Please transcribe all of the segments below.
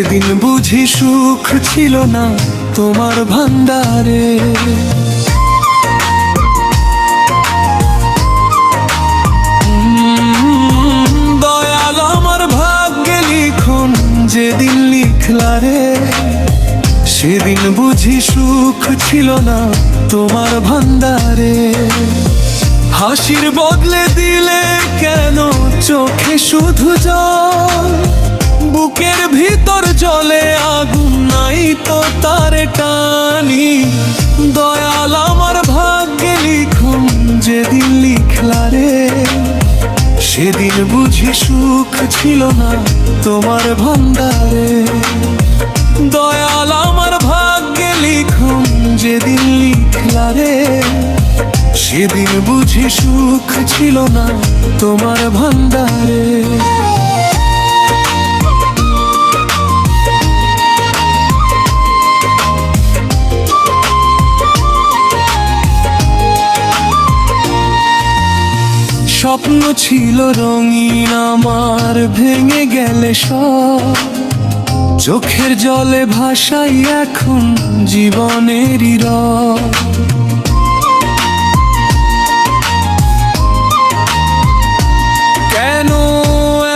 সেদিন বুঝি সুখ ছিল না তোমার ভান্ডারে। দয়াল আমার ভাগ্যে লিখন যেদিন লিখলা রে, সেদিন বুঝি সুখ ছিল না তোমার ভান্ডারে। হাসির বদলে দিলে কেন চোখে শুধু জল, বুকের ভিতর জ্বলে আগুন নাই তো তার টানি। দয়াল আমার ভাগ্যে লিখন যেদিন লিখলা রে, সেদিন বুঝি সুখ ছিল না তোমার ভান্ডারে। দয়াল আমার ভাগ্যে লিখন যেদিন লিখলা রে, সেদিন বুঝি সুখ ছিল না তোমার ভান্ডারে। স্বপ্ন ছিল রঙিন আমার ভেঙে গেলে সব, চোখের জলে ভাসাই এখন জীবনেরই রব। কেন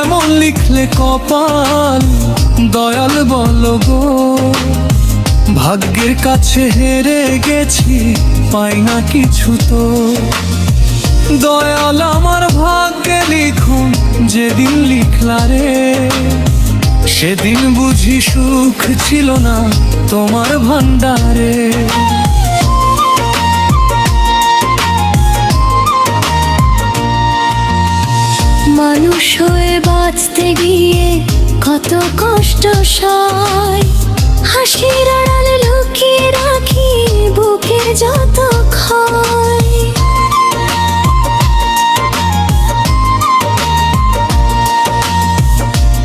এমন লিখলে কপাল দয়াল বলো গো, ভাগ্যের কাছে হেরে গেছি পাই না কিছু তো। দয়াল আমার ভাগ্যে লিখন যেদিন লিখলা রে, সেদিন বুঝি সুখ ছিল না তোমার ভান্ডারে। মানুষ হয়ে বাঁচতে গিয়ে কত কষ্ট সয়, হাসির আড়াল লুকিয়ে রাখি বুকের যত ক্ষয়।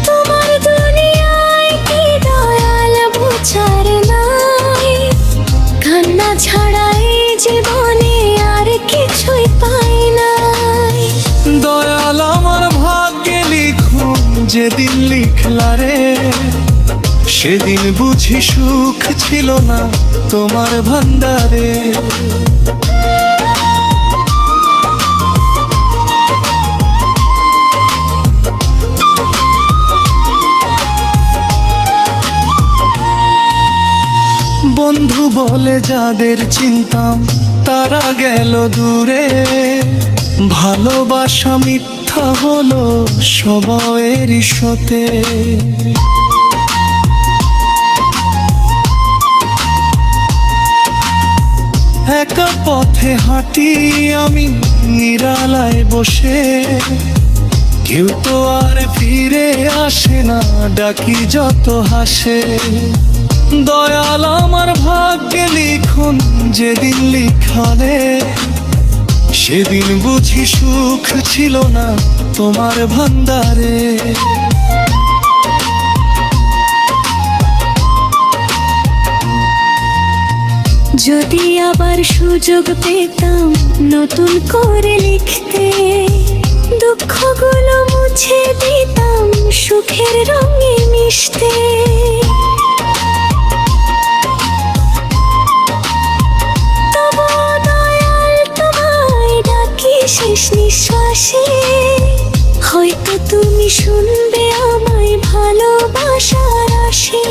তোমার দুনিয়ায় কি দয়াল বুঝার নাই, কান্না ছাড়া এই জীবনে আর কিছুই পাই নাই। দয়াল আমার ভাগ্যে লিখন যেদিন লিখলা রে, সেদিন বুঝি সুখ ছিল না তোমার ভান্ডারে। বন্ধু বলে যাদের চিনতাম তারা গেল দূরে, ভালোবাসা মিথ্যা হলো সবাইয়েরই সাথে। একা পথে হাঁটি আমি নিরালায় বসে, কেউ তো আর ফিরে আসে না ডাকি যত হাসে। দয়াল আমার ভাগ্যে লিখন যেদিন লিখালে, সেদিন বুঝি সুখ ছিল না তোমার ভান্ডারে। যদি আবার সুযোগ পেতাম নতুন করে লিখতে, দুঃখগুলো মুছে দিতাম সুখের রঙে মিশতে। তবু দয়াল তোমায় ডাকি শেষ নিঃশ্বাসে, হয়তো তুমি শুনবে আমায় ভালোবাসার আসে।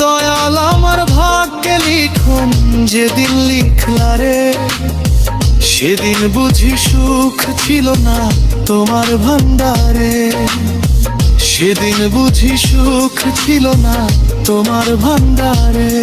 দয়াল আমার ভাগ্যে লিখন যেদিন লিখলা রে, সেদিন বুঝি সুখ ছিল না তোমার ভান্ডারে। সেদিন বুঝি সুখ ছিল না তোমার ভান্ডারে।